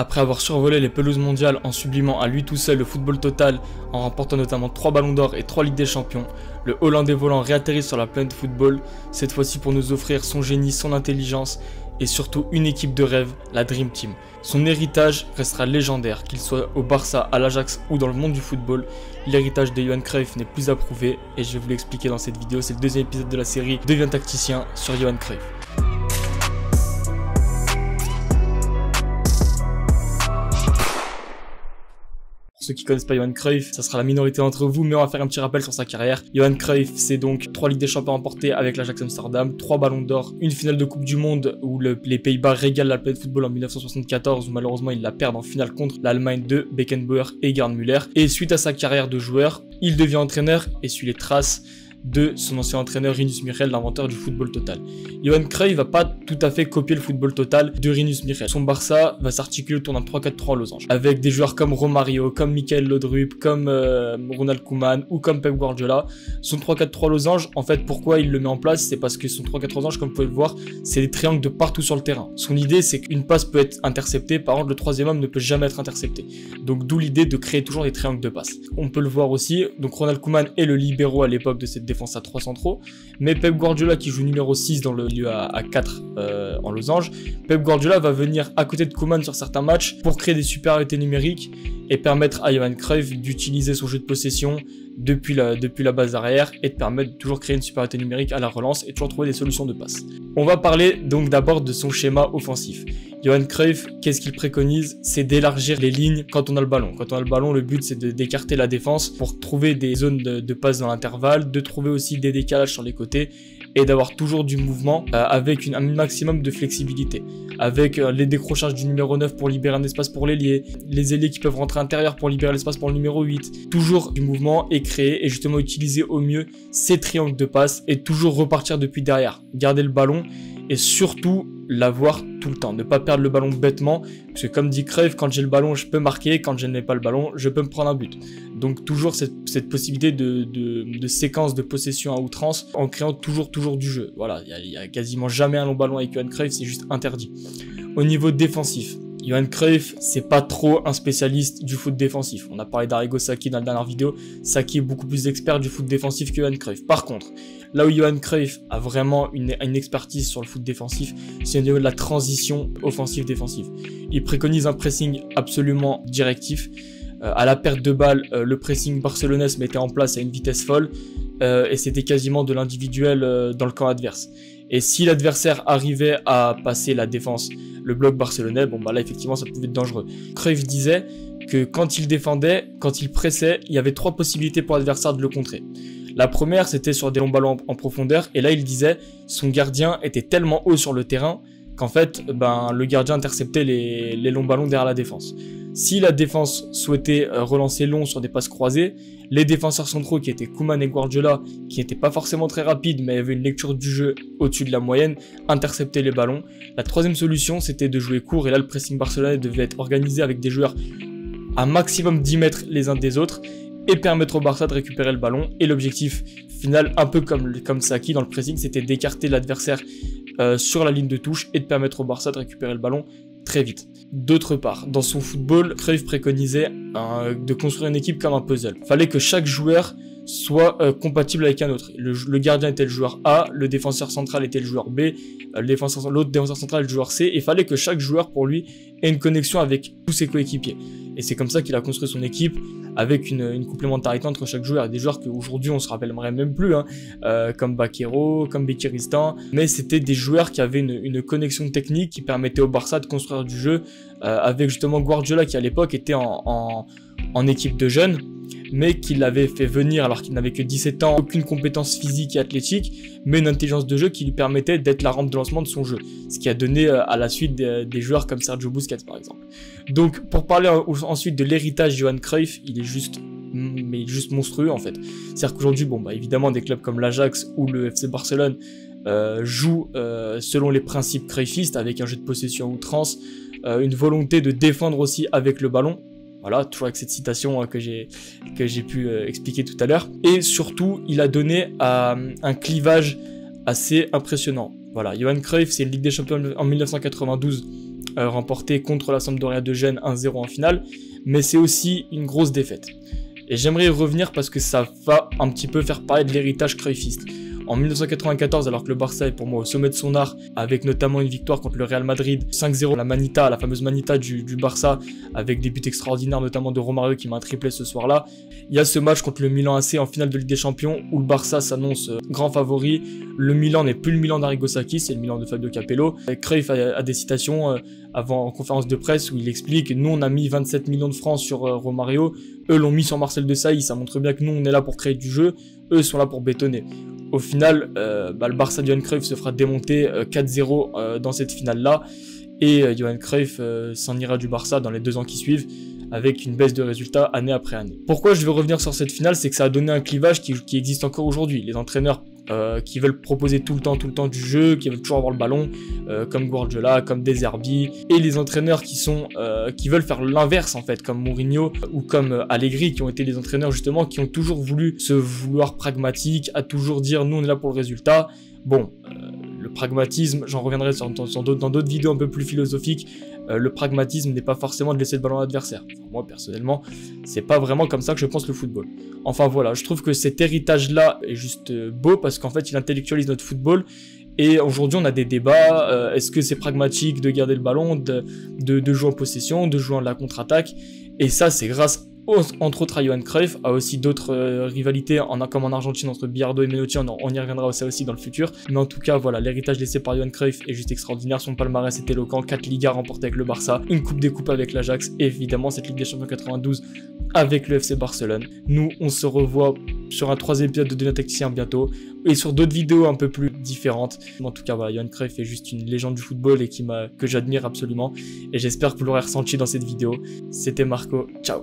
Après avoir survolé les pelouses mondiales en sublimant à lui tout seul le football total, en remportant notamment 3 ballons d'or et 3 Ligues des Champions, le Hollandais volant réatterrit sur la planète football, cette fois-ci pour nous offrir son génie, son intelligence et surtout une équipe de rêve, la Dream Team. Son héritage restera légendaire, qu'il soit au Barça, à l'Ajax ou dans le monde du football. L'héritage de Johan Cruyff n'est plus à prouver et je vais vous l'expliquer dans cette vidéo. C'est le deuxième épisode de la série Deviens tacticien sur Johan Cruyff. Ceux qui connaissent pas Johan Cruyff, ça sera la minorité d'entre vous, mais on va faire un petit rappel sur sa carrière. Johan Cruyff, c'est donc 3 Ligues des Champions remportées avec l'Ajax Amsterdam, 3 ballons d'or, une finale de Coupe du Monde où les Pays-Bas régalent la planète football en 1974, où malheureusement ils la perdent en finale contre l'Allemagne de Beckenbauer et Gerd Müller. Et suite à sa carrière de joueur, il devient entraîneur et suit les traces de son ancien entraîneur Rinus Michels, l'inventeur du football total. Johan Cruyff va pas tout à fait copier le football total de Rinus Michels. Son Barça va s'articuler autour d'un 3-4-3 en losange, avec des joueurs comme Romario, comme Michael Laudrup, comme Ronald Koeman ou comme Pep Guardiola. Son 3-4-3 losange, en fait, pourquoi il le met en place, c'est parce que son 3-4 losange, comme vous pouvez le voir, c'est des triangles de partout sur le terrain. Son idée, c'est qu'une passe peut être interceptée, par contre, le troisième homme ne peut jamais être intercepté. Donc, d'où l'idée de créer toujours des triangles de passe. On peut le voir aussi, donc Ronald Koeman est le libéro à l'époque de cette défense à 3 centraux, mais Pep Guardiola qui joue numéro 6 dans le lieu à 4 en losange, Pep Guardiola va venir à côté de Koeman sur certains matchs pour créer des supériorités numériques et permettre à Johan Cruyff d'utiliser son jeu de possession depuis la base arrière et de permettre de toujours créer une supériorité numérique à la relance et toujours trouver des solutions de passe. On va parler donc d'abord de son schéma offensif. Johan Cruyff, qu'est-ce qu'il préconise? C'est d'élargir les lignes quand on a le ballon. Quand on a le ballon, le but c'est d'écarter la défense pour trouver des zones de passe dans l'intervalle, de trouver aussi des décalages sur les côtés et d'avoir toujours du mouvement avec un maximum de flexibilité. Avec les décrochages du numéro 9 pour libérer un espace pour l'ailier, les ailiers qui peuvent rentrer intérieur pour libérer l'espace pour le numéro 8. Toujours du mouvement et créer et justement utiliser au mieux ces triangles de passe et toujours repartir depuis derrière. Garder le ballon et surtout l'avoir tout le temps, ne pas perdre le ballon bêtement, parce que comme dit Cruyff, quand j'ai le ballon je peux marquer, quand je n'ai pas le ballon je peux me prendre un but. Donc toujours cette possibilité de séquence de possession à outrance en créant toujours du jeu. Voilà, il y a quasiment jamais un long ballon avec Johan Cruyff, c'est juste interdit. Au niveau défensif, Johan Cruyff, c'est pas trop un spécialiste du foot défensif. On a parlé d'Arrigo Sacchi dans la dernière vidéo. Sacchi est beaucoup plus expert du foot défensif que Johan Cruyff. Par contre, là où Johan Cruyff a vraiment une expertise sur le foot défensif, c'est au niveau de la transition offensive-défensive. Il préconise un pressing absolument directif. À la perte de balle, le pressing barcelonais se mettait en place à une vitesse folle et c'était quasiment de l'individuel dans le camp adverse. Et si l'adversaire arrivait à passer la défense, le bloc barcelonais, bon bah là effectivement ça pouvait être dangereux. Cruyff disait que quand il défendait, quand il pressait, il y avait 3 possibilités pour l'adversaire de le contrer. La première c'était sur des longs ballons en profondeur et là il disait son gardien était tellement haut sur le terrain qu'en fait le gardien interceptait les longs ballons derrière la défense. Si la défense souhaitait relancer long sur des passes croisées, les défenseurs centraux qui étaient Koeman et Guardiola, qui n'étaient pas forcément très rapides mais avaient une lecture du jeu au-dessus de la moyenne, interceptaient les ballons. La troisième solution c'était de jouer court et là le pressing barcelonais devait être organisé avec des joueurs à maximum 10 mètres les uns des autres et permettre au Barça de récupérer le ballon. Et l'objectif final, un peu comme Sacchi dans le pressing, c'était d'écarter l'adversaire sur la ligne de touche et de permettre au Barça de récupérer le ballon très vite. D'autre part, dans son football, Cruyff préconisait de construire une équipe comme un puzzle. Fallait que chaque joueur soit compatible avec un autre. Le gardien était le joueur A, le défenseur central était le joueur B, l'autre défenseur central le joueur C, et il fallait que chaque joueur pour lui ait une connexion avec tous ses coéquipiers. Et c'est comme ça qu'il a construit son équipe, avec une complémentarité entre chaque joueur. Il y a des joueurs qu'aujourd'hui on se rappellerait même plus, comme Baquero, comme Bekiristain, mais c'était des joueurs qui avaient une connexion technique qui permettait au Barça de construire du jeu, avec justement Guardiola qui à l'époque était en équipe de jeunes, mais qui l'avait fait venir alors qu'il n'avait que 17 ans, aucune compétence physique et athlétique, mais une intelligence de jeu qui lui permettait d'être la rampe de lancement de son jeu, ce qui a donné à la suite des joueurs comme Sergio Busquets par exemple. Donc pour parler ensuite de l'héritage de Johan Cruyff, il est juste monstrueux en fait. C'est-à-dire qu'aujourd'hui, évidemment des clubs comme l'Ajax ou le FC Barcelone jouent selon les principes cruyffistes, avec un jeu de possession à outrance, une volonté de défendre aussi avec le ballon. Voilà, toujours avec cette citation que j'ai pu expliquer tout à l'heure. Et surtout, il a donné un clivage assez impressionnant. Voilà, Johan Cruyff, c'est une Ligue des Champions en 1992 remporté contre la Sampdoria de Gênes 1-0 en finale, mais c'est aussi une grosse défaite. Et j'aimerais y revenir parce que ça va un petit peu faire parler de l'héritage cruyffiste. En 1994, alors que le Barça est pour moi au sommet de son art, avec notamment une victoire contre le Real Madrid, 5-0, la fameuse Manita du Barça, avec des buts extraordinaires, notamment de Romario qui met un triplé ce soir-là. Il y a ce match contre le Milan AC en finale de Ligue des Champions, où le Barça s'annonce grand favori. Le Milan n'est plus le Milan d'Arrigo Sacchi, c'est le Milan de Fabio Capello. Cruyff a des citations avant en conférence de presse où il explique « Nous, on a mis 27 millions de francs sur Romario, eux l'ont mis sur Marcel Desailly, ça montre bien que nous, on est là pour créer du jeu, eux sont là pour bétonner. » Au final, le Barça de Johan Cruyff se fera démonter 4-0 dans cette finale-là, et Johan Cruyff s'en ira du Barça dans les 2 ans qui suivent, avec une baisse de résultats année après année. Pourquoi je veux revenir sur cette finale, c'est que ça a donné un clivage qui existe encore aujourd'hui. Les entraîneurs qui veulent proposer tout le temps du jeu, qui veulent toujours avoir le ballon, comme Guardiola, comme De Zerbi, et les entraîneurs qui veulent faire l'inverse en fait, comme Mourinho ou comme Allegri, qui ont été des entraîneurs justement qui ont toujours voulu se vouloir pragmatiques, à toujours dire nous on est là pour le résultat. Bon, le pragmatisme, j'en reviendrai dans d'autres vidéos un peu plus philosophiques. Le pragmatisme n'est pas forcément de laisser le ballon à l'adversaire. Enfin, moi personnellement, c'est pas vraiment comme ça que je pense le football. Enfin voilà, je trouve que cet héritage-là est juste beau parce qu'en fait il intellectualise notre football. Et aujourd'hui on a des débats, est-ce que c'est pragmatique de garder le ballon, de jouer en possession, de jouer en la contre-attaque. Et ça c'est grâce entre autres à Johan Cruyff, a aussi d'autres rivalités comme en Argentine entre Bilardo et Menotti, on y reviendra aussi dans le futur. Mais en tout cas, voilà, l'héritage laissé par Johan Cruyff est juste extraordinaire, son palmarès est éloquent, 4 Ligas remportées avec le Barça, une Coupe des Coupes avec l'Ajax, et évidemment cette Ligue des Champions 92 avec le FC Barcelone. Nous, on se revoit sur un 3e épisode de Devenir Tacticien bientôt, et sur d'autres vidéos un peu plus différentes. En tout cas, voilà, Johan Cruyff est juste une légende du football et que j'admire absolument, et j'espère que vous l'aurez ressenti dans cette vidéo. C'était Marco, ciao.